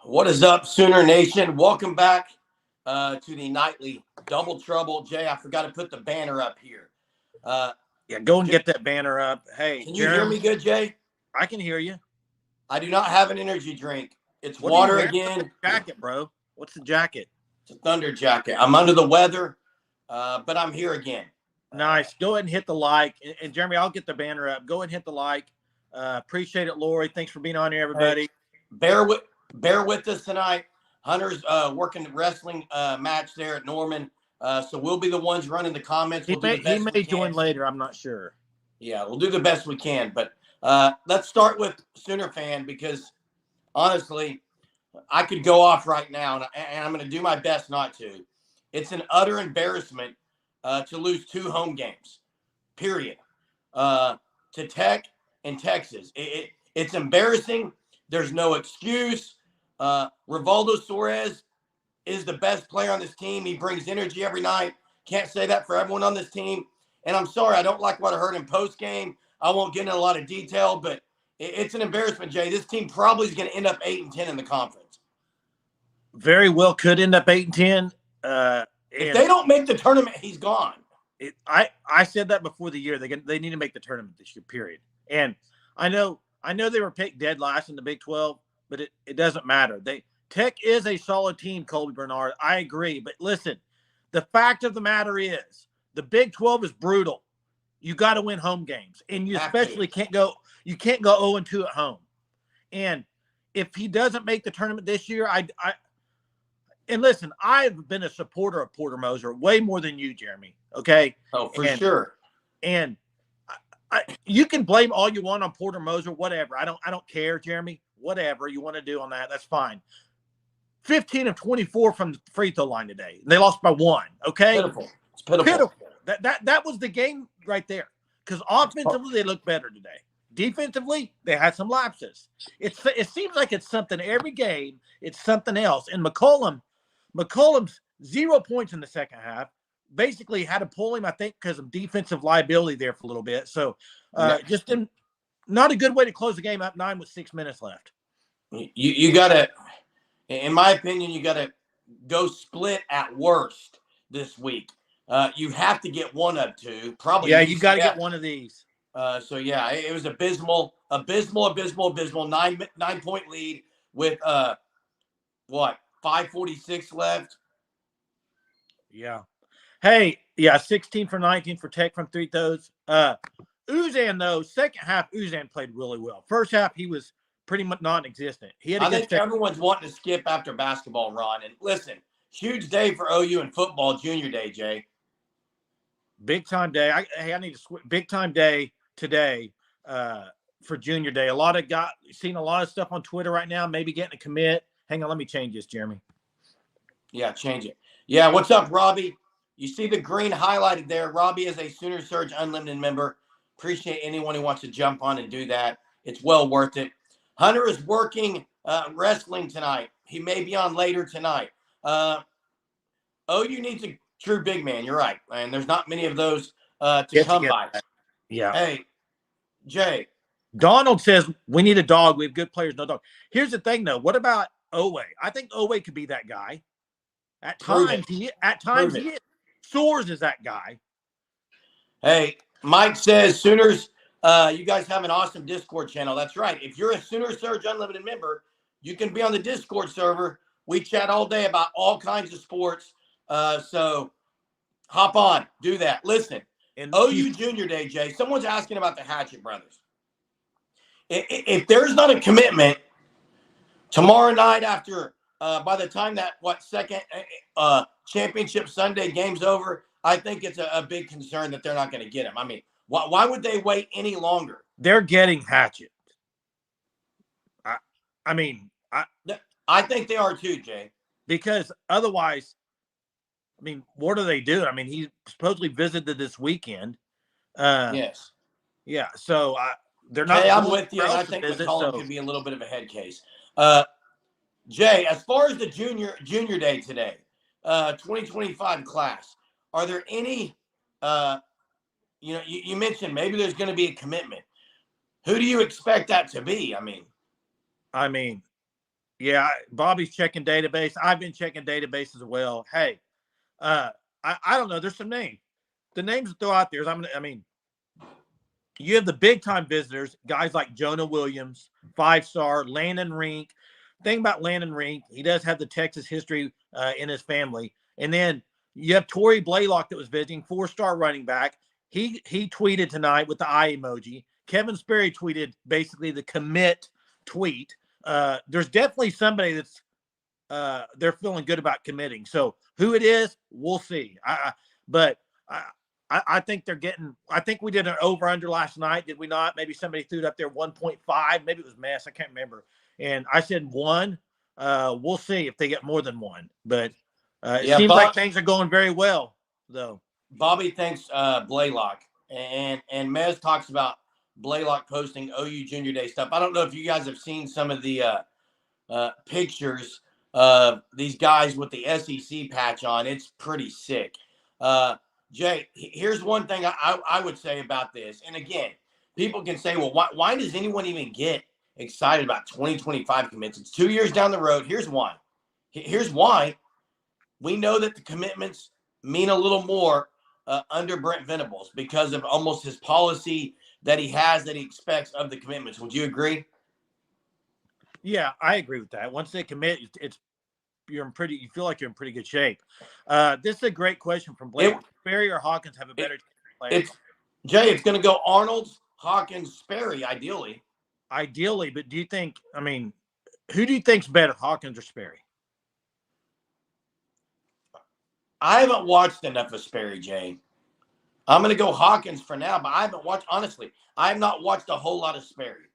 What is up, Sooner Nation? Welcome back to the nightly Double Trouble. Jay, I forgot to put the banner up here. Yeah, go and get that banner up. Hey, Can you hear me good, Jay? I can hear you. I do not have an energy drink. It's What water again. Jacket, bro. What's the jacket? It's a Thunder jacket. I'm under the weather, but I'm here again. Nice. Go ahead and hit the like. And Jeremy, I'll get the banner up. Go ahead and hit the like. Appreciate it, Lori. Thanks for being on here, everybody. Hey, bear with us tonight. Hunter's working the wrestling match there at Norman. So we'll be the ones running the comments. He may join later. I'm not sure. Yeah, we'll do the best we can. But let's start with Sooner fan because, honestly, I could go off right now, and I'm going to do my best not to. It's an utter embarrassment to lose 2 home games, period, to Tech and Texas. It's embarrassing. There's no excuse. Rivaldo Suarez is the best player on this team. He brings energy every night. Can't say that for everyone on this team. And I'm sorry, I don't like what I heard in post-game. I won't get into a lot of detail, but it's an embarrassment, Jay. This team probably is going to end up 8-10 in the conference. Very well could end up 8-10. If they don't make the tournament, he's gone. I said that before the year. They need to make the tournament this year, period. And I know they were picked dead last in the Big 12, but it doesn't matter. Tech is a solid team, Colby Bernard. I agree. But listen, the fact of the matter is the Big 12 is brutal. You got to win home games. And you especially can't go 0-2 at home. And if he doesn't make the tournament this year, and listen, I've been a supporter of Porter Moser way more than you, Jeremy. Okay? Oh, for sure. And you can blame all you want on Porter Moser, whatever. I don't care, Jeremy. Whatever you want to do on that, that's fine. 15 of 24 from the free throw line today. They lost by 1. Okay, pitiful. It's pitiful. That was the game right there. Because offensively they looked better today. Defensively, they had some lapses. It seems like it's something every game. It's something else. And McCollum's 0 points in the second half. Basically had to pull him, I think, because of defensive liability there for a little bit. So just not a good way to close the game up 9 with 6 minutes left. You got to, in my opinion, you got to go split at worst this week. You have to get one of 2. Probably. Yeah, you got to get one of these. So, yeah, it was abysmal. 9-point lead with, 5:46 left. Yeah. Hey, 16 for 19 for Tech from 3 throws. Uzan, though, second half, Uzan played really well. First half, he was pretty much non-existent. I think everyone's wanting to skip after basketball, Ron. And listen, huge day for OU in football, junior day, Jay. Big time day. I need to switch. Big time day today for junior day. Seen a lot of stuff on Twitter right now, maybe getting a commit. Hang on, let me change this, Jeremy. Yeah, change it. Yeah, what's up, Robbie? You see the green highlighted there. Robbie is a Sooner Surge Unlimited member. Appreciate anyone who wants to jump on and do that. It's well worth it. Hunter is working wrestling tonight. He may be on later tonight. OU needs a true big man. You're right. And there's not many of those to come by. Yeah. Hey, Jay. Donald says we need a dog. We have good players, no dog. Here's the thing, though. What about Owe? I think Owe could be that guy. At times, he is. Soares is that guy. Hey, Mike says, Sooners, you guys have an awesome Discord channel. That's right. If you're a Sooner Surge Unlimited member, you can be on the Discord server. We chat all day about all kinds of sports. So hop on. Do that. Listen, OU Junior Day, Jay, someone's asking about the Hatchet brothers. If there's not a commitment tomorrow night after by the time that second championship Sunday game's over, I think it's a big concern that they're not going to get him. I mean, why would they wait any longer? They're getting Hatchet. I think they are too, Jay. Because otherwise, I mean, what do they do? I mean, he supposedly visited this weekend. Yes. Yeah. So they're not. Hey, I'm with you. I think McCollum could be a little bit of a head case. Jay, as far as the junior day today, 2025 class, are there any? You mentioned maybe there's going to be a commitment. Who do you expect that to be? I mean, Yeah, Bobby's checking database. I've been checking database as well. Hey, I don't know. There's some names. The names to throw out there is I mean, you have the big time visitors, guys like Jonah Williams, 5-star, Landon Rink. Thing about Landon Rink, he does have the Texas history in his family. And then you have Torrey Blaylock that was visiting, 4-star running back. He tweeted tonight with the eye emoji. Kevin Sperry tweeted basically the commit tweet. There's definitely somebody that's they're feeling good about committing. So who it is, we'll see. But I think they're getting. I think we did an over under last night, did we not? Maybe somebody threw it up there 1.5. Maybe it was Mess. I can't remember. And I said 1. We'll see if they get more than 1. But it seems like things are going very well, though. Bobby thanks Blaylock, and Mez talks about Blaylock posting OU Junior Day stuff. I don't know if you guys have seen some of the pictures of these guys with the SEC patch on. It's pretty sick. Jay, here's one thing I would say about this. And again, people can say, well, why does anyone even get excited about 2025 commits? It's 2 years down the road. Here's why. Here's why. We know that the commitments mean a little more under Brent Venables because of almost his policy that he has, that he expects of the commitments. Would you agree? Yeah, I agree with that. Once they commit, you feel like you're in pretty good shape. This is a great question from Blake. Sperry or Hawkins have a better player? Jay, it's going to go Arnold, Hawkins, Sperry, ideally. Ideally, but do you think, I mean, who do you think's better, Hawkins or Sperry? I haven't watched enough of Sperry, Jay. I'm going to go Hawkins for now, but I haven't watched, honestly, I have not watched a whole lot of Sperry.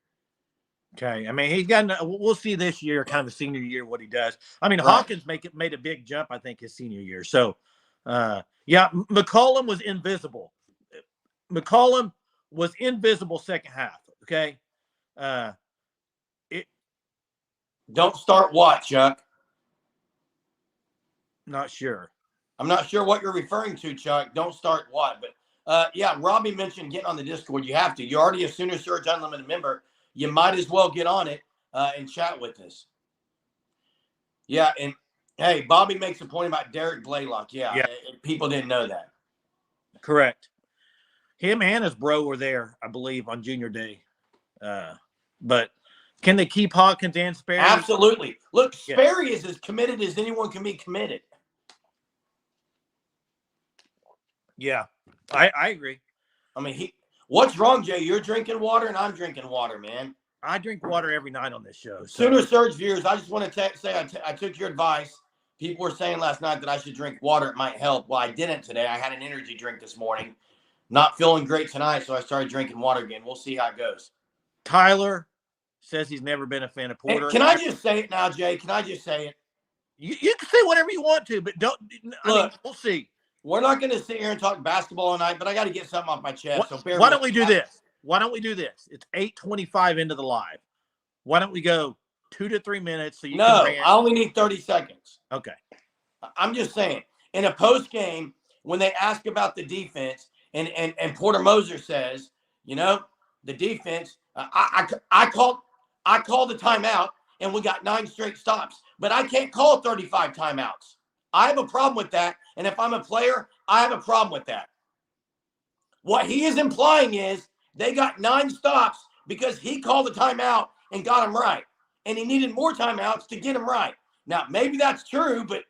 Okay. I mean, we'll see this year, kind of a senior year, what he does. I mean, right. Hawkins made a big jump, I think, his senior year. So, yeah, McCollum was invisible. McCollum was invisible second half. Okay. Don't start what, Chuck? Not sure. I'm not sure what you're referring to, Chuck. Don't start what, but yeah, Robbie mentioned getting on the Discord. You have to. You're already a Sooner Surge Unlimited member. You might as well get on it and chat with us. Yeah, and hey, Bobby makes a point about Derek Blaylock. Yeah. People didn't know that. Correct. Him and his bro were there, I believe, on Junior Day. But can they keep Hawkins and Sperry? Absolutely. Look, Sperry is as committed as anyone can be committed. Yeah, I agree. I mean, what's wrong, Jay? You're drinking water and I'm drinking water, man. I drink water every night on this show. So. Sooner Surge viewers, I just want to say I took your advice. People were saying last night that I should drink water. It might help. Well, I didn't today. I had an energy drink this morning. Not feeling great tonight, so I started drinking water again. We'll see how it goes. Tyler says he's never been a fan of Porter. Hey, can I just say it now, Jay? Can I just say it? You can say whatever you want to, but don't. Look, we'll see. We're not going to sit here and talk basketball all night, but I got to get something off my chest. Why don't we do this? It's 8:25 into the live. Why don't we go 2 to 3 minutes so you can rant? I only need 30 seconds. Okay. I'm just saying, in a post game, when they ask about the defense, and Porter Moser says, you know, the defense, I called the timeout and we got 9 straight stops, but I can't call 35 timeouts. I have a problem with that. And if I'm a player, I have a problem with that. What he is implying is they got 9 stops because he called the timeout and got them right. And he needed more timeouts to get them right. Now, maybe that's true, but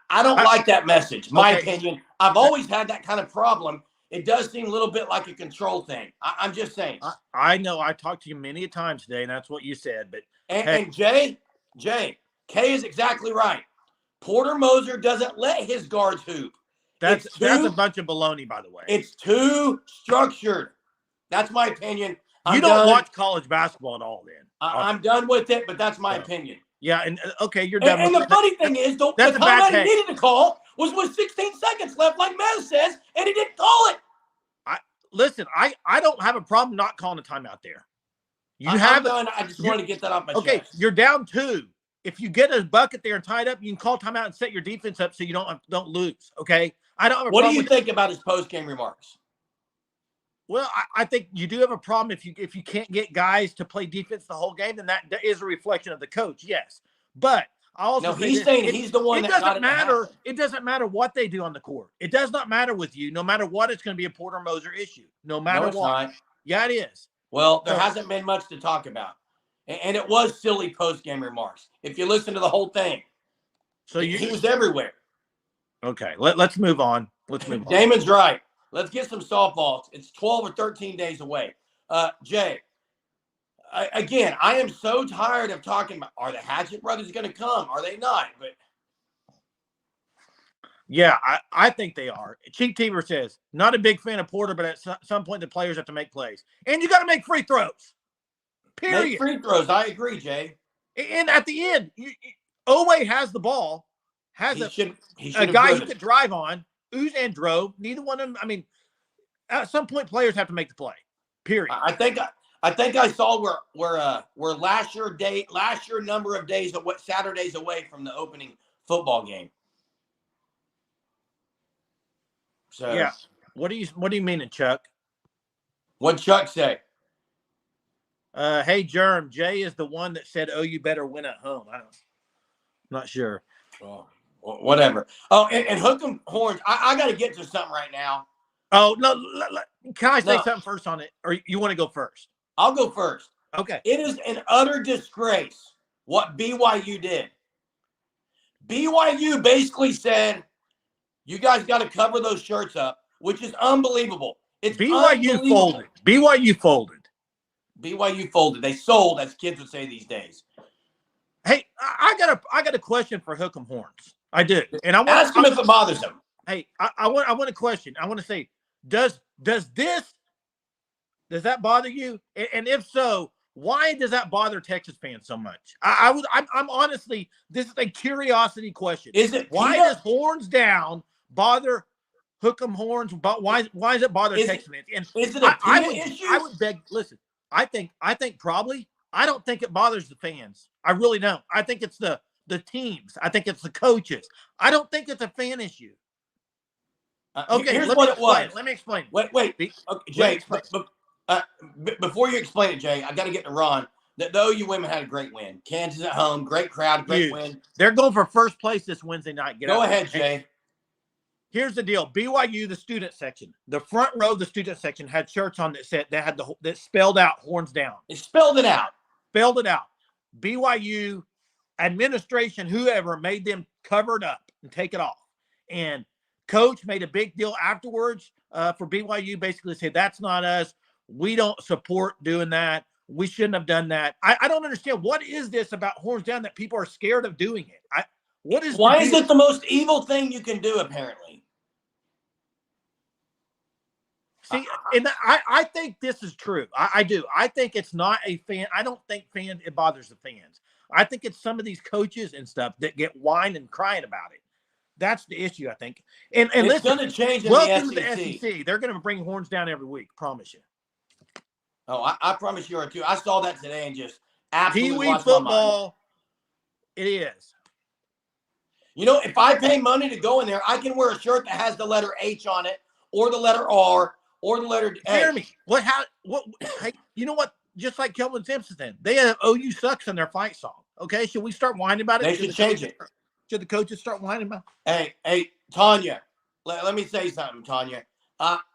I don't like that message. My opinion. I've always had that kind of problem. It does seem a little bit like a control thing. I'm just saying. I know. I talked to you many times today, and that's what you said. But and Jay, Kay is exactly right. Porter Moser doesn't let his guards hoop. That's a bunch of baloney, by the way. It's too structured. That's my opinion. You don't watch college basketball at all, then. I'm done with it, but that's my opinion. Yeah, and okay, you're done. And the funny thing is, the timeout he needed to call was with 16 seconds left, like Mez says, and he didn't call it. Listen, I don't have a problem not calling a timeout there. I'm done. I just wanted to get that off my chest. Okay, you're down 2. If you get a bucket there and tied up, you can call timeout and set your defense up so you don't lose. Okay, I don't have a problem. What do you think about his post-game remarks? Well, I think you do have a problem if you can't get guys to play defense the whole game, then that is a reflection of the coach. Yes, But I also No, say he's this, saying he's the one it that got doesn't it to matter. happen. It doesn't matter what they do on the court. It does not matter with you. No matter what, it's going to be a Porter Moser issue. No matter No, it's what. not. Yeah, it is. Well, there So, hasn't been much to talk about. And it was silly post-game remarks. If you listen to the whole thing, he was everywhere. Okay, let's move on. Let's move on. Damon's right. Let's get some softballs. It's 12 or 13 days away. Jay, again, I am so tired of talking about, are the Hatchet brothers going to come? Are they not? But yeah, I think they are. Chief Teaver says, not a big fan of Porter, but at some point the players have to make plays. And you got to make free throws. Period. Make free throws. I agree, Jay. And at the end, Oweh has the ball, has a guy he could drive on. Uzan drove. Neither one of them. I mean, at some point, players have to make the play. Period. I think I saw where last year number of days of Saturdays away from the opening football game. So yeah. What do you mean, Chuck? What'd Chuck say? Hey, Germ, Jay is the one that said, "Oh, you better win at home." I'm not sure. Oh, whatever. Oh, and hook 'em horns. I got to get to something right now. Oh no! Can I say something first on it, or you want to go first? I'll go first. Okay. It is an utter disgrace what BYU did. BYU basically said, "You guys got to cover those shirts up," which is unbelievable. It's BYU folded. BYU folded. BYU folded. They sold, as kids would say these days. Hey, I got a question for Hook 'em Horns. I do, and I want ask him if it bothers him. Hey, I want a question. I want to say, does that bother you? And if so, why does that bother Texas fans so much? I'm honestly, this is a curiosity question. Is it why does Horns Down bother Hook 'em Horns? But why does it bother Texas fans? And is it a issue? I would beg. Listen, I think probably. I don't think it bothers the fans. I really don't. I think it's the teams. I think it's the coaches. I don't think it's a fan issue. Okay, here's what it was. Let me explain. Wait, okay, Jay. Before you explain it, Jay, I got to get to Ron. The OU women had a great win. Kansas at home, great crowd, great win. They're going for first place this Wednesday night. Go ahead, Jay. Here's the deal. BYU, the student section, the front row of the student section had shirts on that spelled out Horns Down. It spelled it out. Spelled it out. BYU administration, whoever, made them cover it up and take it off. And coach made a big deal afterwards for BYU, basically said, that's not us. We don't support doing that. We shouldn't have done that. I don't understand. What is this about Horns Down that people are scared of doing it? Why is it the most evil thing you can do, apparently? See, and I think this is true. I do. I think it's not a fan. I don't think it bothers the fans. I think it's some of these coaches and stuff that get whining and crying about it. That's the issue, I think. And it's going to change in welcome the SEC. To the SEC. They're going to bring Horns Down every week. Promise you. Oh, I promise you are too. I saw that today and just absolutely Pee-wee football. It is. You know, if I pay money to go in there, I can wear a shirt that has the letter H on it, or the letter R, or the letter A. Hear me. Hey, you know what? Just like Kelvin Simpson said, they have OU sucks in their fight song. Okay, should we start whining about it? They should change it. Should the coaches start whining about it? Hey, Tanya, let me say something, Tanya.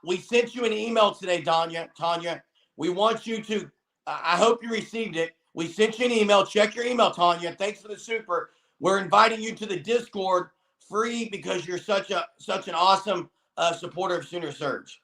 We sent you an email today, Tanya. We want you to, I hope you received it. We sent you an email. Check your email, Tanya. Thanks for the super. We're inviting you to the Discord free because you're such an awesome supporter of Sooner Surge.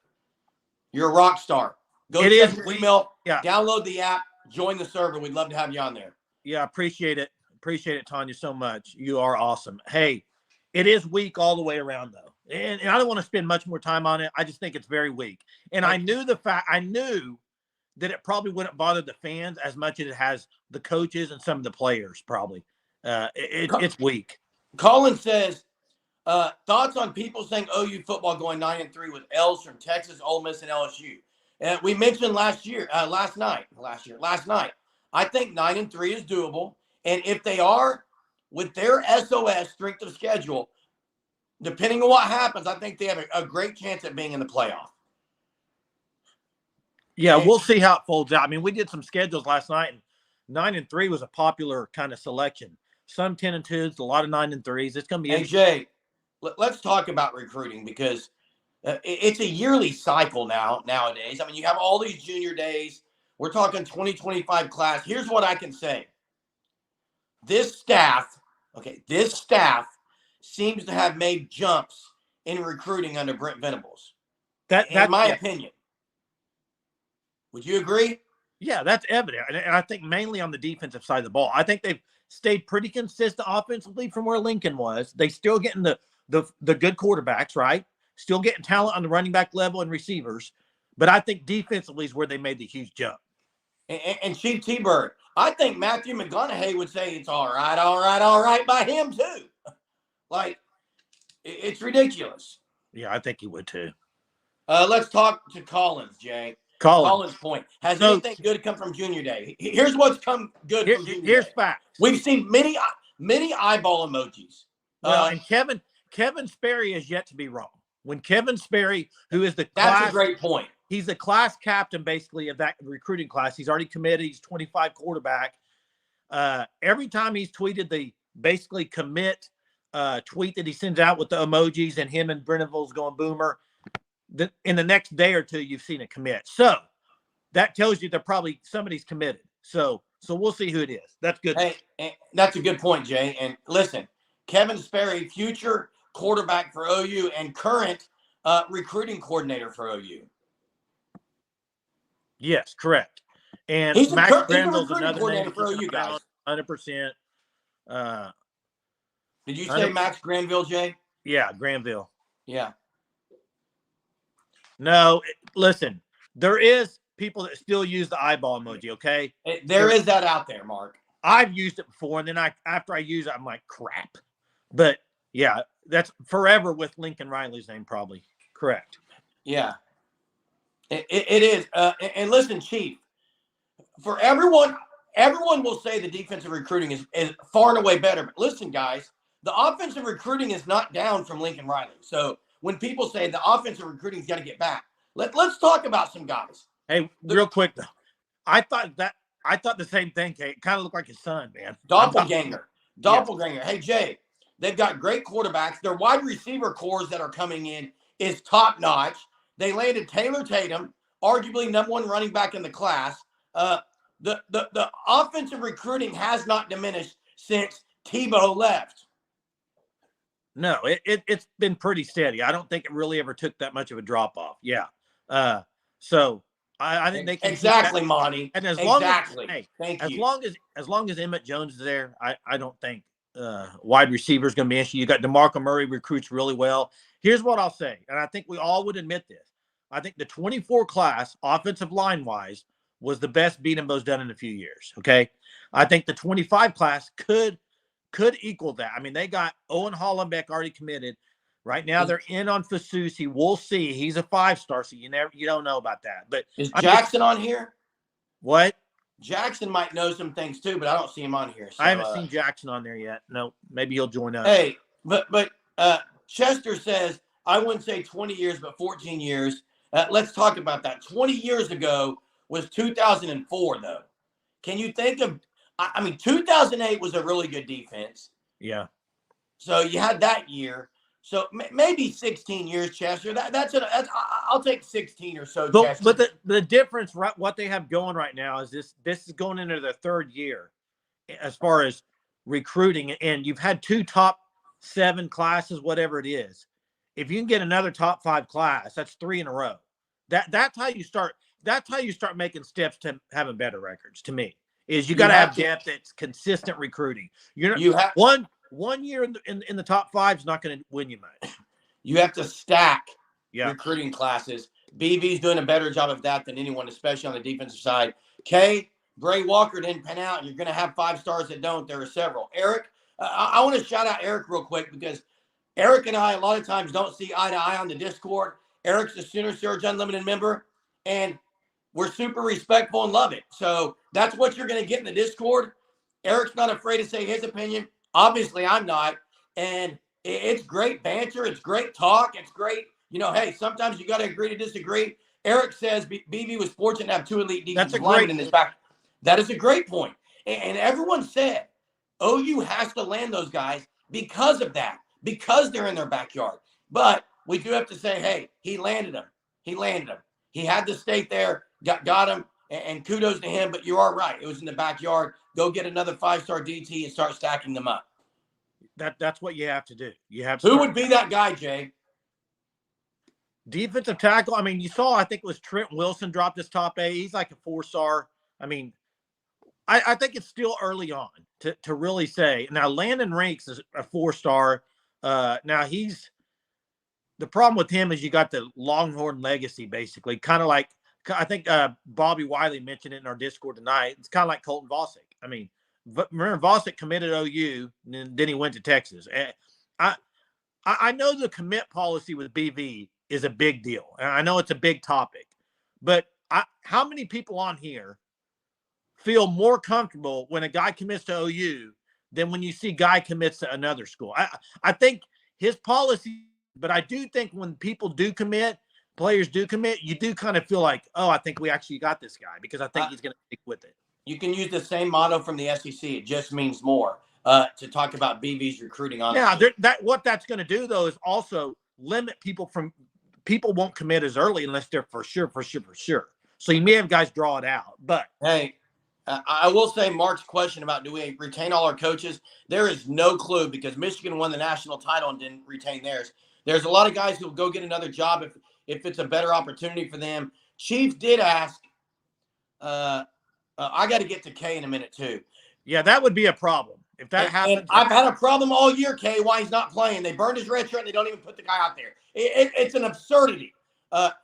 You're a rock star. Go check your email. Yeah. Download the app. Join the server. We'd love to have you on there. Yeah, appreciate it. Appreciate it, Tanya, so much. You are awesome. Hey, it is weak all the way around, though. And I don't want to spend much more time on it. I just think it's very weak. And I knew that it probably wouldn't bother the fans as much as it has the coaches and some of the players, probably. It's weak. Colin says, thoughts on people saying OU football going 9-3 with L's from Texas, Ole Miss, and LSU. And we mentioned last night. I think 9-3 is doable. And if they are with their SOS strength of schedule, depending on what happens, I think they have a great chance at being in the playoff. Yeah, we'll see how it folds out. I mean, we did some schedules last night, and 9-3 was a popular kind of selection. some 10-2s, a lot of 9-3s. It's going to be Hey, Jay, let's talk about recruiting because it's a yearly cycle nowadays. I mean, you have all these junior days. We're talking 2025 class. Here's what I can say. This staff seems to have made jumps in recruiting under Brent Venables. That's my opinion. Would you agree? Yeah, that's evident. And I think mainly on the defensive side of the ball. I think they've stayed pretty consistent offensively from where Lincoln was. They still getting the good quarterbacks, right? Still getting talent on the running back level and receivers. But I think defensively is where they made the huge jump. And Chief T-Bird, I think Matthew McConaughey would say it's all right by him too. Like, it's ridiculous. Yeah, I think he would too. Let's talk to Collins, Jay. Collins' point. Has anything good come from Junior Day? Here's what's come good from Junior Day. Here's facts. We've seen many eyeball emojis. Well, and Kevin Sperry is yet to be wrong. When Kevin Sperry, who is that's a great point. He's the class captain, basically, of that recruiting class. He's already committed. He's 25 quarterback. Every time he's tweeted the basically commit tweet that he sends out with the emojis and him and Brenneville's going boomer, in the next day or two, you've seen it commit. So that tells you that probably somebody's committed. So we'll see who it is. That's good. Hey, that's a good point, Jay. And listen, Kevin Sperry, future quarterback for OU and current recruiting coordinator for OU. Yes, correct. And Max Granville's another name for OU guys. 100%. Did you say Max Granville, Jay? Yeah, Granville. Yeah. No, listen, there is people that still use the eyeball emoji, okay? There is that out there, Mark. I've used it before, and then after I use it, I'm like, crap. But, yeah, that's forever with Lincoln Riley's name probably. Correct. Yeah. It is. And listen, Chief, for everyone will say the defensive recruiting is far and away better. But listen, guys, the offensive recruiting is not down from Lincoln Riley. So when people say the offensive recruiting's got to get back, let's talk about some guys. Hey, real quick though, I thought the same thing. Kate, kind of looked like his son, man. Doppelganger. Yeah. Hey, Jay, they've got great quarterbacks. Their wide receiver cores that are coming in is top notch. They landed Taylor Tatum, arguably #1 running back in the class. The offensive recruiting has not diminished since Tebow left. No, it's been pretty steady. I don't think it really ever took that much of a drop off. Yeah. So I think they can exactly, Monty. And as long as Emmett Jones is there, I don't think wide receiver is going to be an issue. You got DeMarco Murray recruits really well. Here's what I'll say, and I think we all would admit this. I think the 24 class, offensive line wise, was the best beat 'em Bo's done in a few years. Okay, I think the 25 class could equal that. I mean, they got Owen Hollenbeck already committed. Right now, they're in on Fasusi. We'll see. He's a 5-star, so you don't know about that. But is Jackson on here? What? Jackson might know some things too, but I don't see him on here. So, I haven't seen Jackson on there yet. No, maybe he'll join us. Hey, but Chester says I wouldn't say 20 years, but 14 years. Let's talk about that. 20 years ago was 2004, though. Can you think of? I mean, 2008 was a really good defense. Yeah. So you had that year. So maybe 16 years, Chester. That's I'll take 16 or so, Chester. But the difference, right, what they have going right now is this is going into their third year as far as recruiting, and you've had 2 top 7 classes, whatever it is. If you can get another top 5 class, that's 3 in a row. That's how you start. That's how you start making steps to having better records. To me, is you got to have depth. That's consistent recruiting. You have one year in the top 5 is not going to win you much. You have to stack recruiting classes. BV's doing a better job of that than anyone, especially on the defensive side. Bray Walker didn't pan out. You're going to have 5 stars that don't. There are several. Eric, I want to shout out Eric real quick because Eric and I a lot of times don't see eye to eye on the Discord. Eric's a Sooner Surge Unlimited member, and we're super respectful and love it. So that's what you're going to get in the Discord. Eric's not afraid to say his opinion. Obviously, I'm not. And it's great banter. It's great talk. It's great. Hey, sometimes you got to agree to disagree. Eric says BV was fortunate to have 2 elite defensive linemen in his back. That is a great point. And everyone said OU has to land those guys because of that, because they're in their backyard. But we do have to say, hey, he landed them. He landed them. He had the state there, got him, and kudos to him. But you are right. It was in the backyard. Go get another 5-star DT and start stacking them up. That's what you have to do. You have to. Who would be that guy, Jay? Defensive tackle. I mean, you saw, I think it was Trent Wilson dropped his top 8. He's like a 4-star. I mean, I think it's still early on to really say. Now, Landon Rinks is a 4-star. Now, the problem with him is you got the Longhorn legacy, basically. Kind of like, I think Bobby Wiley mentioned it in our Discord tonight. It's kind of like Colton Vosick. I mean, remember, Vosick committed OU, and then he went to Texas. I know the commit policy with BV is a big deal, and I know it's a big topic. But how many people on here feel more comfortable when a guy commits to OU than when you see guy commits to another school? I think his policy, but I do think when people do commit, players do commit, you do kind of feel like, oh, I think we actually got this guy because I think he's going to stick with it. You can use the same motto from the SEC. It just means more to talk about BV's recruiting. Honestly. Yeah, what that's going to do, though, is also limit people won't commit as early unless they're for sure. So you may have guys draw it out. But, hey, I will say Mark's question about do we retain all our coaches, there is no clue because Michigan won the national title and didn't retain theirs. There's a lot of guys who will go get another job if it's a better opportunity for them. Chief did ask, I got to get to Kay in a minute too. Yeah, that would be a problem. If that happens. And I've had a problem all year, Kay, why he's not playing. They burned his red shirt and they don't even put the guy out there. It's an absurdity.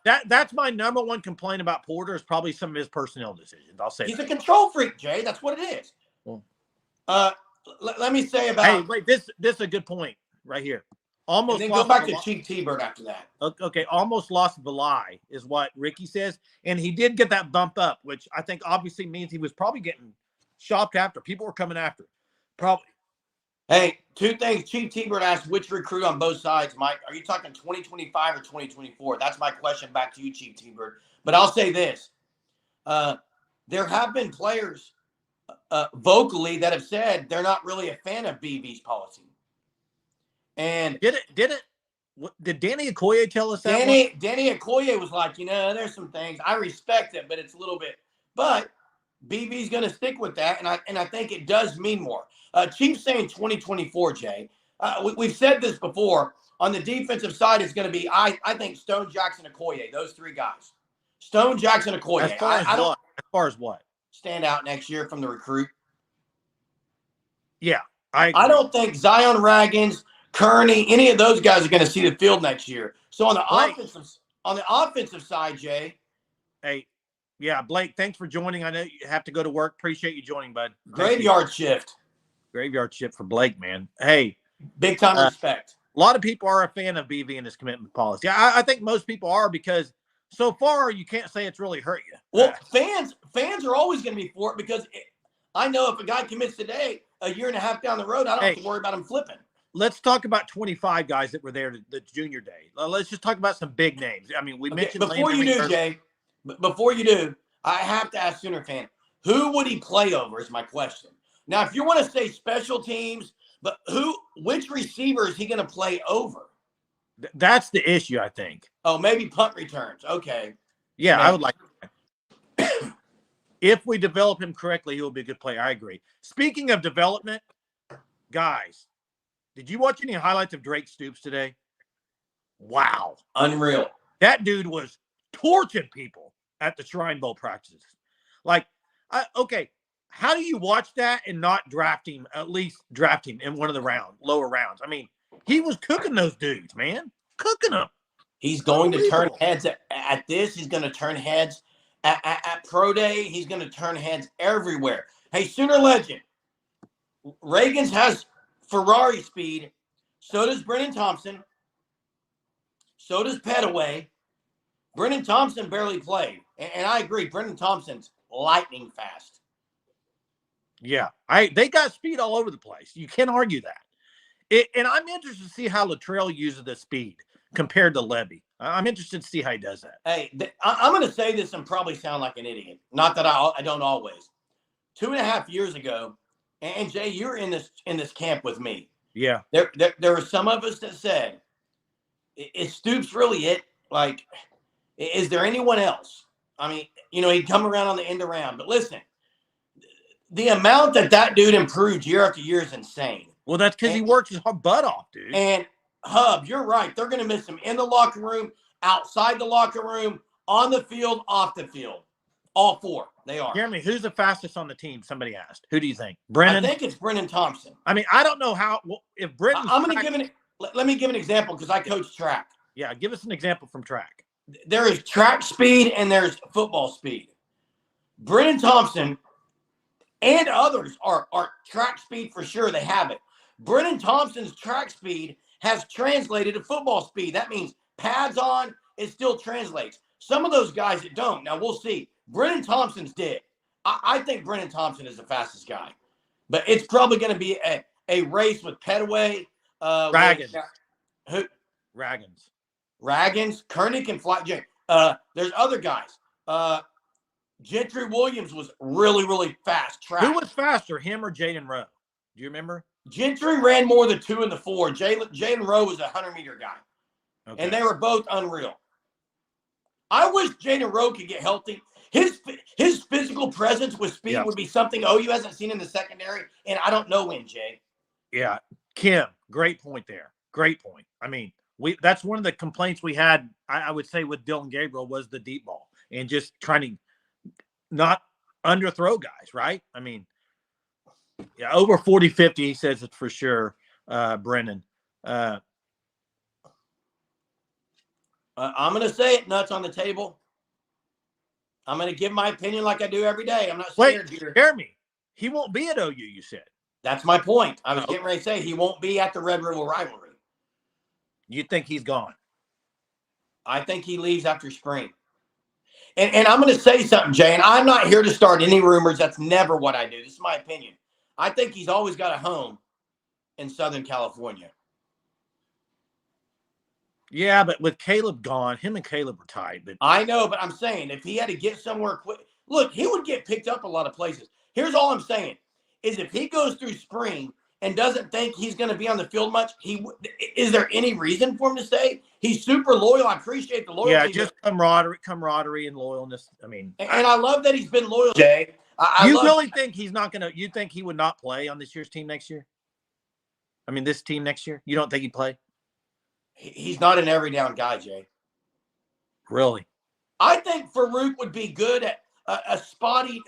That's my number one complaint about Porter is probably some of his personnel decisions. I'll say he's a control freak, Jay. That's what it is. Well, let me say about. Hey, wait, this is a good point right here. Almost. And then go back to Chief T-Bird after that. Okay, almost lost Valai is what Ricky says, and he did get that bump up, which I think obviously means he was probably getting shopped after. People were coming after, probably. Hey, two things. Chief T-Bird asked which recruit on both sides, Mike. Are you talking 2025 or 2024? That's my question back to you, Chief T-Bird. But I'll say this. There have been players vocally that have said they're not really a fan of BV's policy. And did it? Did Danny Okoye tell us that? Danny Okoye was like, there's some things. I respect it, but it's a little bit. But BV's going to stick with that, and I think it does mean more. Chief's saying 2024, Jay. We've said this before. On the defensive side, it's going to be, I think, Stone, Jackson, Okoye, those three guys. Stone, Jackson, Okoye. As far as what? Stand out next year from the recruit. Yeah. I don't think Zion Raggins, Kearney, any of those guys are going to see the field next year. So on the offensive side, Jay. Hey, yeah, Blake, thanks for joining. I know you have to go to work. Appreciate you joining, bud. Graveyard shift. Graveyard shift for Blake, man. Hey. Big time respect. A lot of people are a fan of BV and his commitment policy. I think most people are because so far you can't say it's really hurt you. Well, fans are always going to be for it because I know if a guy commits today, a year and a half down the road, I don't have to worry about him flipping. Let's talk about 25 guys that were there to the junior day. Let's just talk about some big names. I mean, we mentioned before you do, Jay. Before you do, I have to ask Sooner fan, who would he play over? Is my question. Now, if you want to say special teams, but which receiver is he going to play over? That's the issue, I think. Oh, maybe punt returns. Okay. Yeah, maybe. I would like that. If we develop him correctly, he will be a good player. I agree. Speaking of development, guys, did you watch any highlights of Drake Stoops today? Wow. Unreal. That dude was torching people at the Shrine Bowl practices. Like, okay, how do you watch that and not at least draft him in one of the lower rounds? I mean, he was cooking those dudes, man. Cooking them. He's going to turn heads at this. He's going to turn heads at Pro Day. He's going to turn heads everywhere. Hey, Sooner legend. Reagan's has Ferrari speed. So does Brennan Thompson. So does Petaway. Brennan Thompson barely played. And I agree. Brennan Thompson's lightning fast. Yeah. They got speed all over the place. You can't argue that. And I'm interested to see how Latrell uses the speed compared to Levy. I'm interested to see how he does that. Hey, I'm going to say this and probably sound like an idiot. Not that I don't always. 2.5 years ago, And Jay, you're in this camp with me. Yeah. There are some of us that said, is Stoops really it? Like, is there anyone else? I mean, he'd come around on the end around. But listen, the amount that dude improved year after year is insane. Well, that's because he works his butt off, dude. And Hub, you're right. They're going to miss him in the locker room, outside the locker room, on the field, off the field. All four. They are. Jeremy, who's the fastest on the team? Somebody asked. Who do you think? Brennan? I think it's Brennan Thompson. I mean, I don't know how. Well, if Brennan, I'm going to give let me give an example because I coach track. Yeah, give us an example from track. There is track speed and there's football speed. Brennan Thompson and others are track speed for sure. They have it. Brennan Thompson's track speed has translated to football speed. That means pads on, it still translates. Some of those guys that don't. Now, we'll see. Brennan Thompson's did. I think Brennan Thompson is the fastest guy. But it's probably going to be a race with Petaway. Raggins. Who? Raggins, Koenig, and Fly. There's other guys. Gentry Williams was really, really fast. Track. Who was faster, him or Jaden Rowe? Do you remember? Gentry ran more than 2 in the 4. Jaden Rowe was a 100-meter guy. Okay. And they were both unreal. I wish Jaden Rowe could get healthy. His physical presence with speed would be something OU hasn't seen in the secondary, and I don't know when, Jay. Yeah. Kim, great point there. Great point. I mean, that's one of the complaints we had, I would say, with Dylan Gabriel was the deep ball and just trying to not underthrow guys, right? I mean, yeah, over 40-50, he says it for sure, Brennan. I'm going to say it, nuts on the table. I'm going to give my opinion like I do every day. I'm not scared here. Jeremy, he won't be at OU, you said. That's my point. I was getting ready to say he won't be at the Red River rivalry. You think he's gone? I think he leaves after spring. And I'm going to say something, Jay, and I'm not here to start any rumors. That's never what I do. This is my opinion. I think he's always got a home in Southern California. Yeah, but with Caleb gone, him and Caleb were tied. But I know, but I'm saying if he had to get somewhere quick, look, he would get picked up a lot of places. Here's all I'm saying is if he goes through spring and doesn't think he's going to be on the field much, is there any reason for him to stay? He's super loyal. I appreciate the loyalty. Yeah, just camaraderie and loyalness. I mean, and I love that he's been loyal, Jay. Really think he's not going to? You think he would not play on this year's team next year? I mean, this team next year. You don't think he'd play? He's not an every down guy, Jay. Really? I think Farouk would be good at a spotty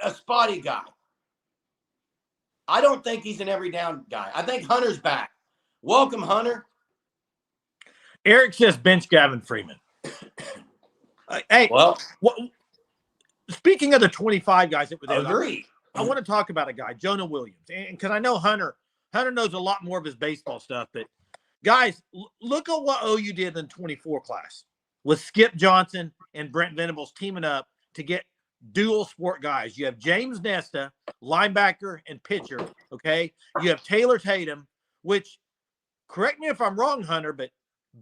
guy. I don't think he's an every down guy. I think Hunter's back. Welcome, Hunter. Eric says bench Gavin Freeman. Hey, speaking of the 25 guys that were there, agree. I want to talk about a guy, Jonah Williams, and because I know Hunter knows a lot more of his baseball stuff, but guys, look at what OU did in the 24 class with Skip Johnson and Brent Venables teaming up to get dual sport guys. You have James Nesta, linebacker and pitcher, okay? You have Taylor Tatum, which, correct me if I'm wrong, Hunter, but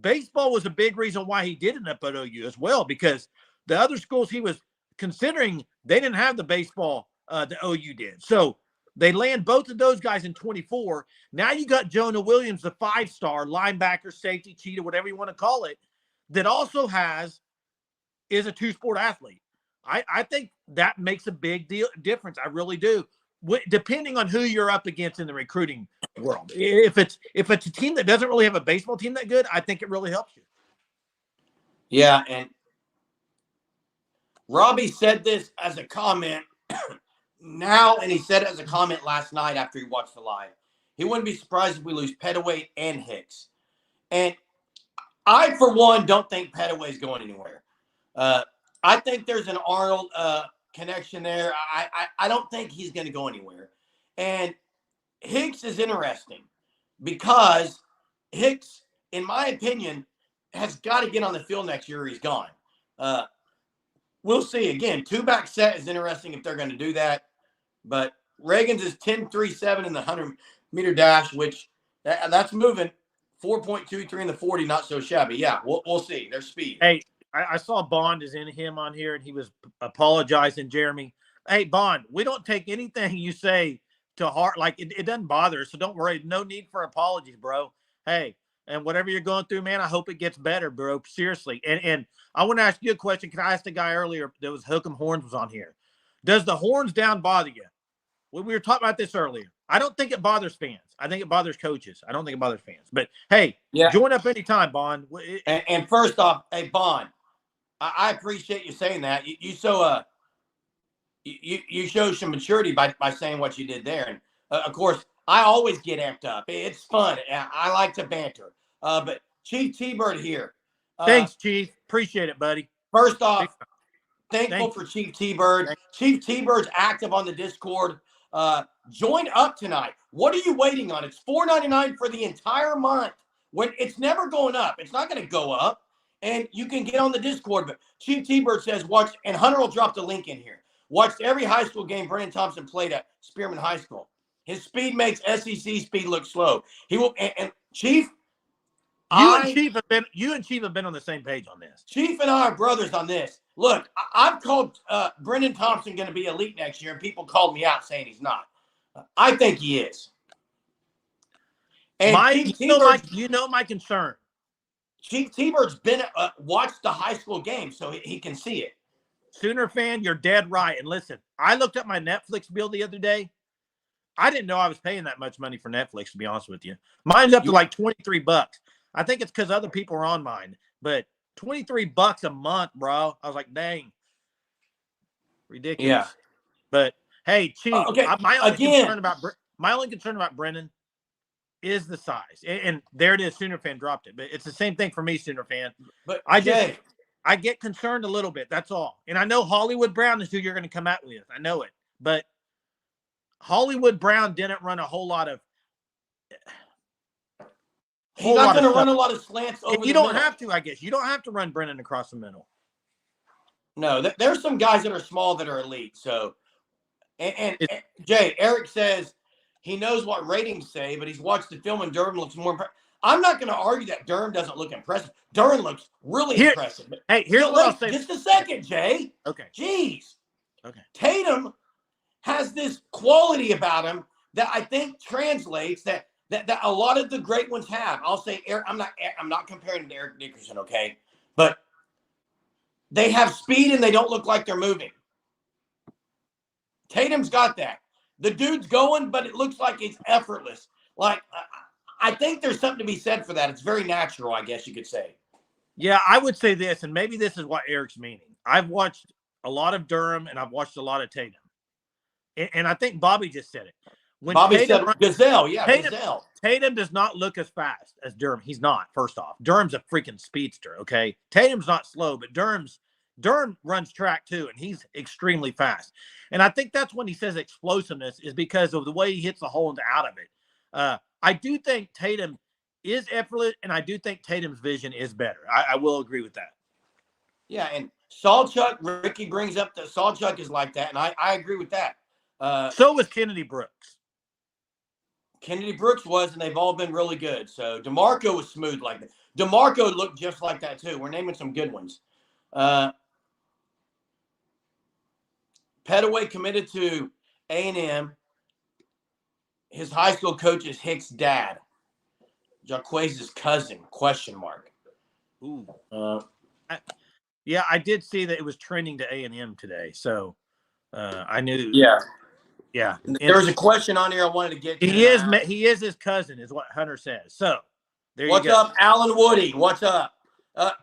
baseball was a big reason why he did end up at OU as well, because the other schools he was considering, they didn't have the baseball that OU did. So they land both of those guys in 24. Now you got Jonah Williams, the 5-star linebacker, safety, cheetah, whatever you want to call it, that also is a 2-sport athlete. I think that makes a big difference. I really do. Depending on who you're up against in the recruiting world. If it's a team that doesn't really have a baseball team that good, I think it really helps you. Yeah, and Robbie said this as a comment now, and he said it as a comment last night after he watched the live. He wouldn't be surprised if we lose Petaway and Hicks. And I, for one, don't think Petaway's going anywhere. I think there's an Arnold connection there. I don't think he's going to go anywhere. And Hicks is interesting because Hicks, in my opinion, has got to get on the field next year or he's gone. We'll see. Again, 2-back set is interesting if they're going to do that. But Reagan's is 10.37 in the 100-meter dash, which that's moving. 4.23 in the 40, not so shabby. Yeah, we'll see. Their speed. Hey, I saw Bond is in him on here, and he was apologizing, Jeremy. Hey, Bond, we don't take anything you say to heart. Like it doesn't bother us, so don't worry. No need for apologies, bro. Hey, and whatever you're going through, man, I hope it gets better, bro. Seriously. And I want to ask you a question. Can I ask the guy earlier that was Hook'em Horns was on here? Does the horns down bother you? We were talking about this earlier. I don't think it bothers fans. I think it bothers coaches. I don't think it bothers fans. But hey, join up anytime, Bond. And first off, hey Bond, I appreciate you saying that. You show some maturity by saying what you did there. And of course, I always get amped up. It's fun. I like to banter. But Chief T-Bird here. Thanks, Chief. Appreciate it, buddy. First off, thankful for Chief T-Bird. Chief T-Bird's active on the Discord. Join up tonight. What are you waiting on? It's $4.99 for the entire month. When it's never going up. It's not going to go up. And you can get on the Discord. But Chief T-Bird says, watch, and Hunter will drop the link in here. Watched every high school game Brennan Thompson played at Spearman High School. His speed makes SEC speed look slow. He will, and Chief, you and Chief have been on the same page on this. Chief and I are brothers on this. Look, I've called Brennan Thompson going to be elite next year, and people called me out saying he's not. I think he is. And you know my concern. Chief T-Bird's been watched the high school game, so he can see it. Sooner fan, you're dead right. And listen, I looked at my Netflix bill the other day. I didn't know I was paying that much money for Netflix, to be honest with you. Mine's up to like $23. I think it's because other people are on mine, but $23 a month, bro. I was like, dang, ridiculous. Yeah. But hey, Chief, okay. my only concern about Brennan is the size, and there it is. Sooner fan dropped it, but it's the same thing for me, Sooner fan. But I get concerned a little bit. That's all. And I know Hollywood Brown is who you're going to come out with. I know it, but Hollywood Brown didn't run a whole lot of. He's not going to run a lot of slants over. You don't have to, I guess. You don't have to run Brennan across the middle. No, there's some guys that are small that are elite. So, and Jay, Eric says he knows what ratings say, but he's watched the film and Durham looks more impressive. I'm not going to argue that Durham doesn't look impressive. Durham looks really impressive. Hey, here's what I'll say. Just a second, Jay. Okay. Jeez. Okay. Tatum has this quality about him that I think translates that a lot of the great ones have. I'll say Eric. I'm not comparing him to Eric Dickerson, okay? But they have speed and they don't look like they're moving. Tatum's got that. The dude's going, but it looks like it's effortless. Like I think there's something to be said for that. It's very natural, I guess you could say. Yeah, I would say this, and maybe this is what Eric's meaning. I've watched a lot of Durham, and I've watched a lot of Tatum. And I think Bobby just said it. When Bobby said Gazelle, yeah, Gazelle. Tatum does not look as fast as Durham. He's not, first off. Durham's a freaking speedster, okay? Tatum's not slow, but Durham runs track too, and he's extremely fast. And I think that's when he says explosiveness is because of the way he hits the hole and out of it. I do think Tatum is effortless, and I do think Tatum's vision is better. I will agree with that. Yeah, and Sawchuck, Ricky brings up that Sawchuck is like that, and I agree with that. So was Kennedy Brooks. Kennedy Brooks was, and they've all been really good. So DeMarco was smooth like that. DeMarco looked just like that too. We're naming some good ones. Petaway committed to A&M. His high school coach is Hicks' dad. Jaquez's cousin, question mark. Ooh. Yeah, I did see that it was trending to A&M today. So I knew. Yeah. Yeah. There was a question on here I wanted to get to. He is his cousin, is what Hunter says. So there you go. What's up, Alan Woody? What's up?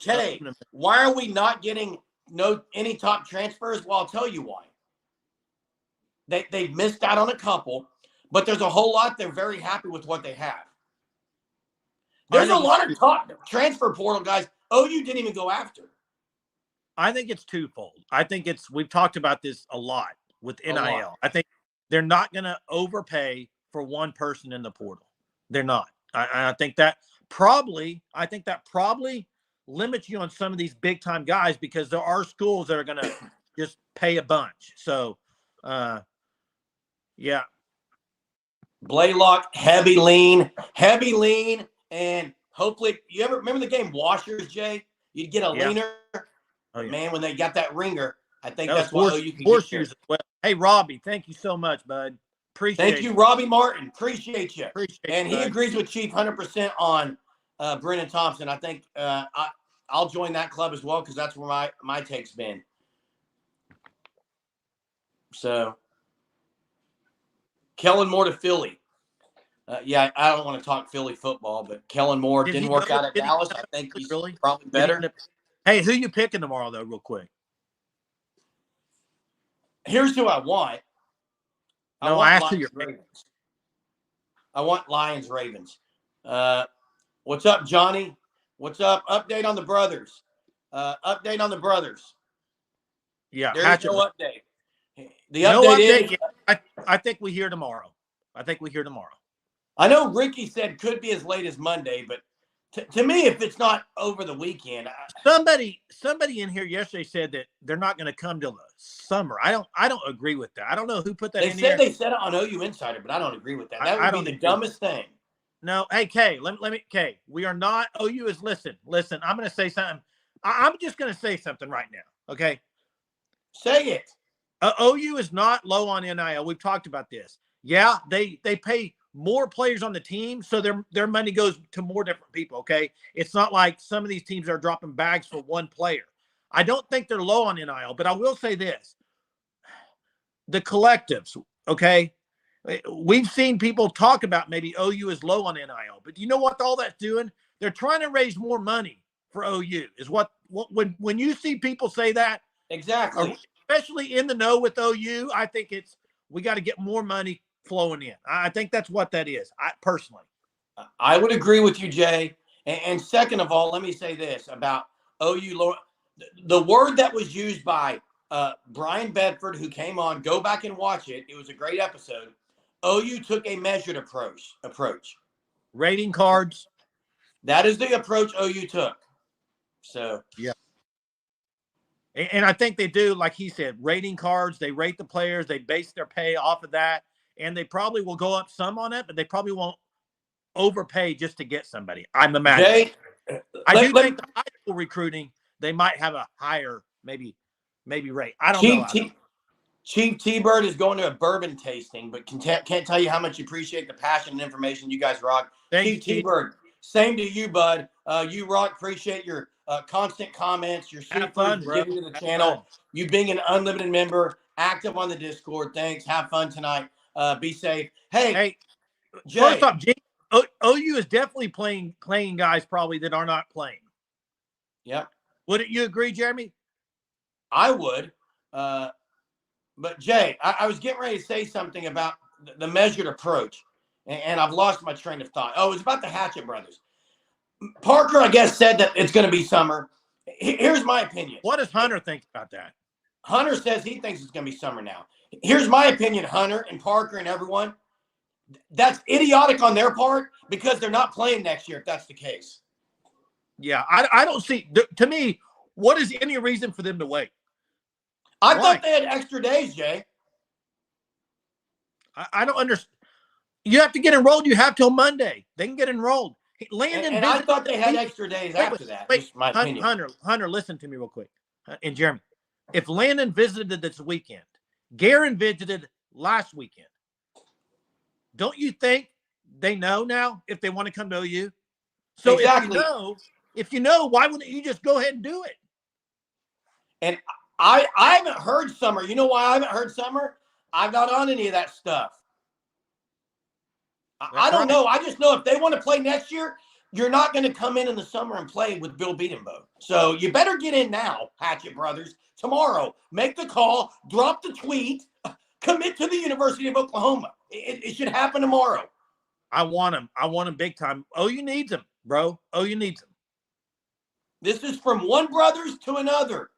Kay, why are we not getting any top transfers? Well, I'll tell you why. They've missed out on a couple, but there's a whole lot they're very happy with what they have. There's a lot of top transfer portal guys OU didn't even go after. I think it's twofold. We've talked about this a lot with NIL. I think they're not going to overpay for one person in the portal. They're not. I think that probably limits you on some of these big time guys because there are schools that are going to just pay a bunch. So, yeah. Blaylock, heavy lean, and hopefully you ever remember the game Washers, Jay? You'd get a leaner. Oh, yeah. Man, when they got that ringer, I think that's what OU can get. Well, hey, Robbie, thank you so much, bud. Appreciate Thank you, Robbie Martin. Appreciate you. Appreciate And you, he bud. agrees with Chief 100% on Brennan Thompson. I think I'll join that club as well because that's where my take's been. So, Kellen Moore to Philly. Yeah, I don't want to talk Philly football, but Kellen Moore didn't work out at Dallas. I think he's probably better. Hey, who you picking tomorrow, though, real quick? Here's who I want. I want Lions Ravens. What's up, Johnny? What's up? Update on the brothers. Update on the brothers. Yeah, there's no update. The update is I think we hear tomorrow. I know Ricky said could be as late as Monday, but to me, if it's not over the weekend, somebody in here yesterday said that they're not going to come till the summer. I don't agree with that. I don't know who put that in there. They said it on OU Insider, but I don't agree with that. That would be the dumbest thing. No, hey Kay, let me Kay. We are not OU is listen. I'm going to say something. I'm just going to say something right now. Okay, say it. OU is not low on NIL. We've talked about this. Yeah, they pay more players on the team, so their money goes to more different people, okay? It's not like some of these teams are dropping bags for one player. I don't think they're low on NIL, but I will say this. The collectives, okay? We've seen people talk about maybe OU is low on NIL, but you know what all that's doing? They're trying to raise more money for OU is what when you see people say that. Exactly. Especially in the know with OU, I think we got to get more money flowing in. I think that's what that is. I would agree with you, Jay. And second of all, let me say this about OU. The word that was used by Brian Bedford, who came on, go back and watch it. It was a great episode. OU took a measured approach. Rating cards. That is the approach OU took. So yeah. And I think they do, like he said, rating cards. They rate the players. They base their pay off of that. And they probably will go up some on it, but they probably won't overpay just to get somebody. I'm imagining. I do think the high school recruiting, they might have a higher, maybe rate. I don't know. Chief T-Bird is going to a bourbon tasting, but can't tell you how much you appreciate the passion and information you guys rock. Thanks, Chief T-Bird, same to you, bud. You rock. Appreciate your constant comments, your super giving to the channel. You being an unlimited member, active on the Discord. Thanks. Have fun tonight. Be safe. Hey, Jay. First off, OU is definitely playing guys probably that are not playing. Yep. Wouldn't you agree, Jeremy? I would. But Jay, I was getting ready to say something about the measured approach, and I've lost my train of thought. Oh, it was about the Hatchet brothers. Parker, I guess, said that it's going to be summer. Here's my opinion. What does Hunter think about that? Hunter says he thinks it's going to be summer now. Here's my opinion, Hunter and Parker and everyone. That's idiotic on their part because they're not playing next year if that's the case. Yeah, I don't see – to me, what is any reason for them to wait? I thought they had extra days, Jay. I don't understand. You have to get enrolled. You have till Monday. They can get enrolled. Landon and I thought they had extra days after that. Wait, my opinion. Hunter, listen to me real quick. And Jeremy, if Landon visited this weekend, Garen visited last weekend, don't you think they know now if they want to come to OU? So exactly. if you know, why wouldn't you just go ahead and do it? And I haven't heard summer. You know why I haven't heard summer? I'm not on any of that stuff. I don't know. I just know if they want to play next year, you're not going to come in the summer and play with Bill Beatenbow. So you better get in now, Hatchet Brothers. Tomorrow, make the call, drop the tweet, commit to the University of Oklahoma. It should happen tomorrow. I want him. I want him big time. OU needs him, bro. OU needs him. This is from one brothers to another.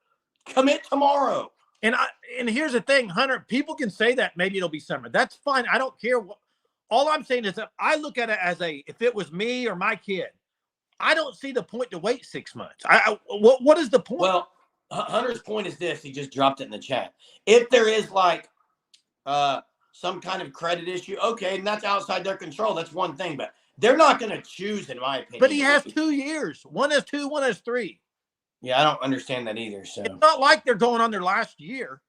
Commit tomorrow. And here's the thing, Hunter. People can say that maybe it'll be summer. That's fine. I don't care. All I'm saying is that I look at it as if it was me or my kid, I don't see the point to wait 6 months. What is the point? Well, Hunter's point is this. He just dropped it in the chat. If there is like some kind of credit issue, okay, and that's outside their control. That's one thing, but they're not going to choose, in my opinion. But he has 2 years. One has 2, one has 3. Yeah, I don't understand that either. So it's not like they're going on their last year.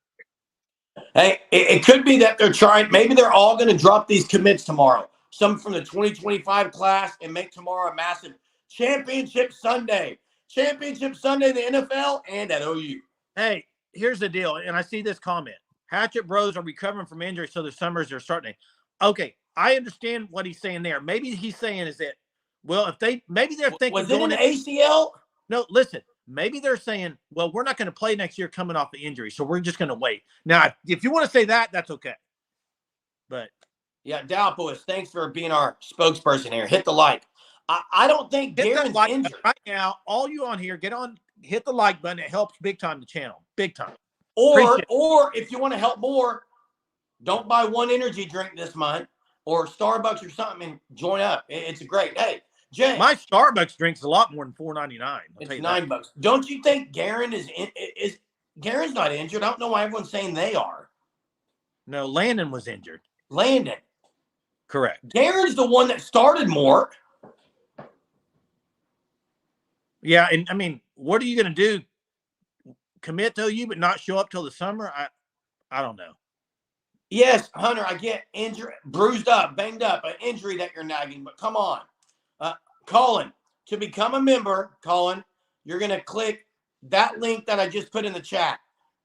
Hey, it could be that they're trying. Maybe they're all going to drop these commits tomorrow. Some from the 2025 class and make tomorrow a massive championship Sunday. Championship Sunday in the NFL and at OU. Hey, here's the deal, and I see this comment. Hatchet Bros are recovering from injury, so the summers are starting. Okay, I understand what he's saying there. Maybe he's saying is that, well, if they maybe they're thinking Was it an ACL? No, listen. Maybe they're saying, well, we're not going to play next year coming off the injury, so we're just going to wait. Now, if you want to say that, that's okay. But yeah, Dalpois, thanks for being our spokesperson here. Hit the like. I don't think Garen's like injured right now. All you on here, get on, hit the like button. It helps big time the channel, big time. Or if you want to help more, don't buy one energy drink this month or Starbucks or something and join up. It's great. Hey, Jay, my Starbucks drink's a lot more than $4.99. It's $9. Don't you think Garen is Garen's not injured? I don't know why everyone's saying they are. No, Landon was injured. Landon. Correct. Garen's the one that started more. Yeah, and I mean, what are you going to do? Commit to you, but not show up till the summer? I don't know. Yes, Hunter, I get injured, bruised up, banged up, an injury that you're nagging, but come on. Colin, to become a member, Colin, you're going to click that link that I just put in the chat.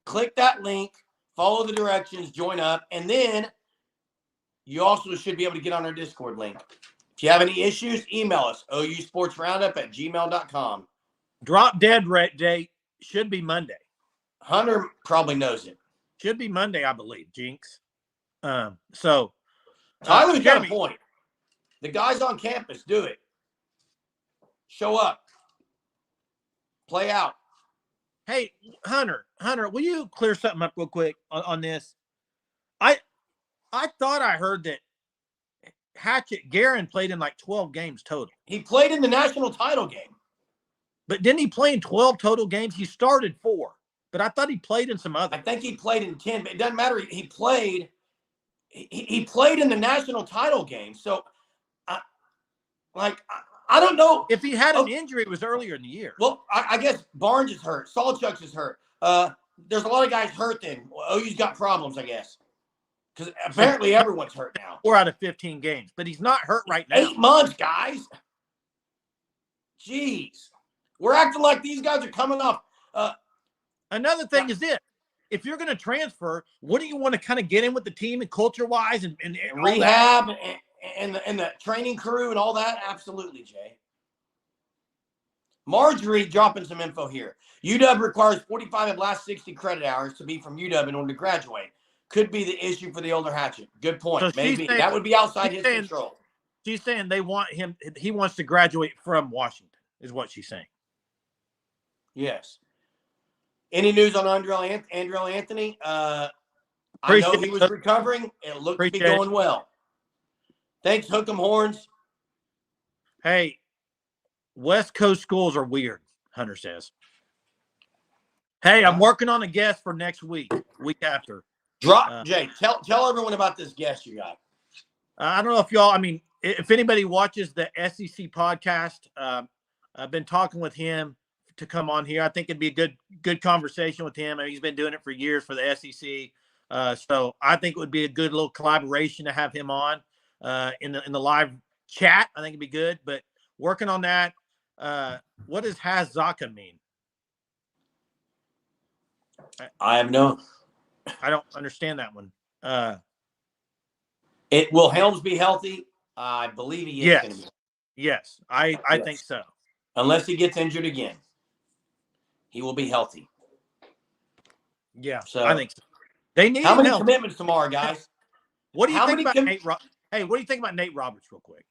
Click that link, follow the directions, join up, and then you also should be able to get on our Discord link. If you have any issues, email us, ousportsroundup@gmail.com. Drop dead date should be Monday. Hunter probably knows it. Should be Monday, I believe, Jinx. Tyler's got a point. The guys on campus do it. Show up. Play out. Hey, Hunter, will you clear something up real quick on this? I thought I heard that Garen played in like 12 games total. He played in the national title game. But didn't he play in 12 total games? He started 4. But I thought he played in some others. I think he played in 10, but it doesn't matter. He played in the national title game. So, I don't know. If he had an injury, it was earlier in the year. Well, I guess Barnes is hurt. Salchuk's is hurt. There's a lot of guys hurt then. OU's got problems, I guess. Because apparently everyone's hurt now. 4 out of 15 games. But he's not hurt right now. 8 months, guys. Jeez. We're acting like these guys are coming off. Another thing is this. If you're going to transfer, what do you want to kind of get in with the team and culture-wise and rehab and the training crew and all that? Absolutely, Jay. Marjorie dropping some info here. UW requires 45 of last 60 credit hours to be from UW in order to graduate. Could be the issue for the older Hatchet. Good point. So maybe that would be outside his control. She's saying they want him. He wants to graduate from Washington, is what she's saying. Yes. Any news on Andrew Anthony? I know he was recovering. It looked to be going well. Thanks, Hook'em Horns. Hey, West Coast schools are weird, Hunter says. Hey, I'm working on a guest for next week after. Jay, tell everyone about this guest you got. I don't know if y'all, if anybody watches the SEC podcast, I've been talking with him to come on here. I think it'd be a good conversation with him. He's been doing it for years for the SEC. So I think it would be a good little collaboration to have him on in the live chat. I think it'd be good, but working on that. What does Hazaka mean? I don't understand that one. Will Helms be healthy? I believe he is. Yes. Going to be. Yes, I think so. Unless he gets injured again, he will be healthy. Yeah, so I think so. They need how many commitments tomorrow, guys? What do you think about Nate? Hey, what do you think about Nate Roberts, real quick?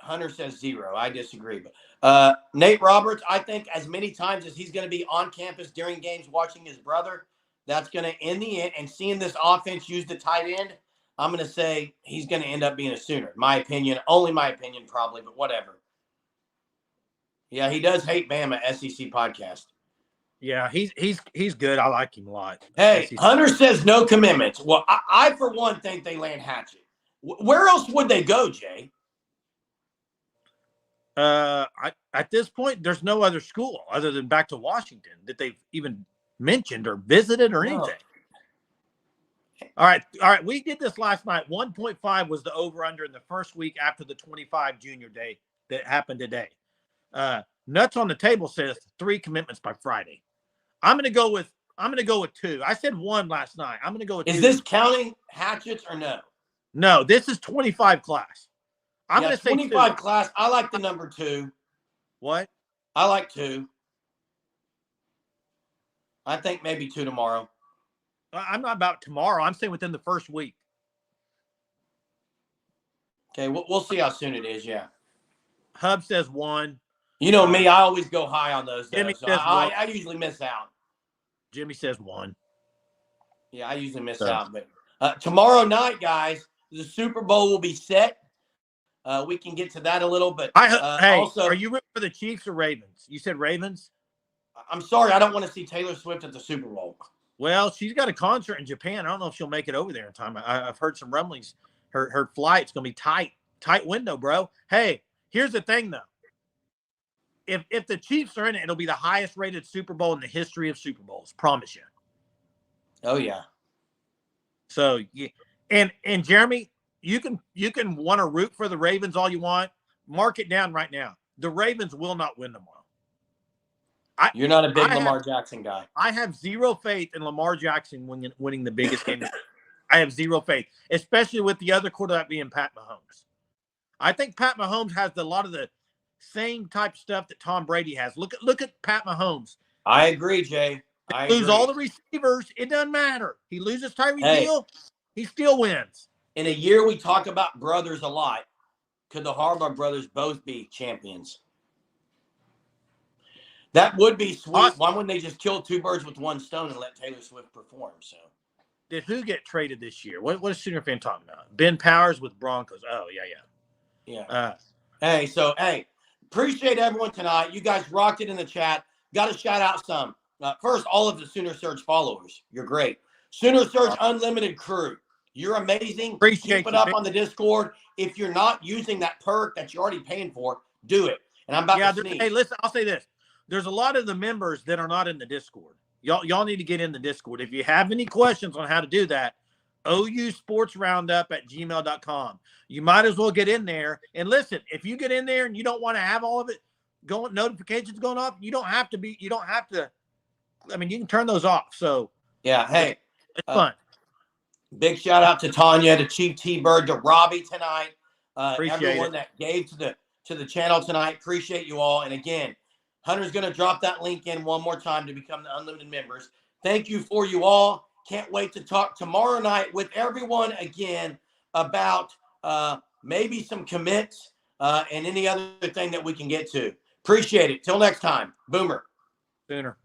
Hunter says 0. I disagree, but Nate Roberts, I think as many times as he's going to be on campus during games watching his brother, that's going to in the end and seeing this offense use the tight end. I'm going to say he's going to end up being a Sooner. My opinion, only my opinion, probably, but whatever. Yeah, he does hate Bama SEC podcast. Yeah, he's good. I like him a lot. Hey, SEC. Hunter says no commitments. Well, I for one think they land Hatchet. Where else would they go, Jay? At this point, there's no other school other than back to Washington that they've even mentioned or visited or anything. All right. We did this last night. 1.5 was the over/under in the first week after the 25 junior day that happened today. Nuts on the Table says 3 commitments by Friday. I'm gonna go with 2. I said 1 last night. I'm gonna go with 2. Is this counting hatchets or no? No, this is 25 class. I'm gonna say 25 2. class. I like the number 2. What? I like 2. I think maybe 2 tomorrow. I'm not about tomorrow. I'm saying within the first week. Okay, we'll see how soon it is. Yeah. Hub says 1. You know me, I always go high on those. Jimmy So says I usually miss out. Jimmy says 1. Yeah, I usually miss So. out. But tomorrow night, guys, the Super Bowl will be set. We can get to that a little, but hey, also, are you rooting for the Chiefs or Ravens? You said Ravens? I'm sorry, I don't want to see Taylor Swift at the Super Bowl. Well, she's got a concert in Japan. I don't know if she'll make it over there in time. I've heard some rumblings. Her flight's going to be tight window, bro. Hey, here's the thing, though. If the Chiefs are in it, it'll be the highest rated Super Bowl in the history of Super Bowls. Promise you. Oh yeah. So yeah, and Jeremy, you can want to root for the Ravens all you want. Mark it down right now. The Ravens will not win tomorrow. You're not a big Lamar Jackson guy. I have zero faith in Lamar Jackson winning the biggest game. I have zero faith, especially with the other quarterback being Pat Mahomes. I think Pat Mahomes has a lot of the same type stuff that Tom Brady has. Look at Pat Mahomes. I agree, Jay. I lose all the receivers. It doesn't matter. He loses Tyreek Hill. He still wins. In a year, we talk about brothers a lot. Could the Harbaugh brothers both be champions? That would be sweet. Awesome. Why wouldn't they just kill 2 birds with 1 stone and let Taylor Swift perform? So, did who get traded this year? What is Sooner fan talking about? Ben Powers with Broncos. Oh yeah. Hey, appreciate everyone tonight. You guys rocked it in the chat. Got to shout out some. First, all of the Sooner Surge followers. You're great. Sooner Surge Unlimited crew. You're amazing. Keep it up on the Discord. If you're not using that perk that you're already paying for, do it. And I'm about to sneeze. Hey, listen, I'll say this. There's a lot of the members that are not in the Discord. Y'all need to get in the Discord. If you have any questions on how to do that, ousportsroundup@gmail.com. You might as well get in there. And listen, if you get in there and you don't want to have all of it notifications going off, you don't have to. I mean, you can turn those off. So yeah, hey, it's fun. Big shout out to Tanya, to Chief T-Bird, to Robbie tonight. Everyone that gave to the channel tonight. Appreciate you all. And again, Hunter's going to drop that link in one more time to become the Unlimited members. Thank you for you all. Can't wait to talk tomorrow night with everyone again about maybe some commits and any other thing that we can get to. Appreciate it. Till next time. Boomer. Sooner.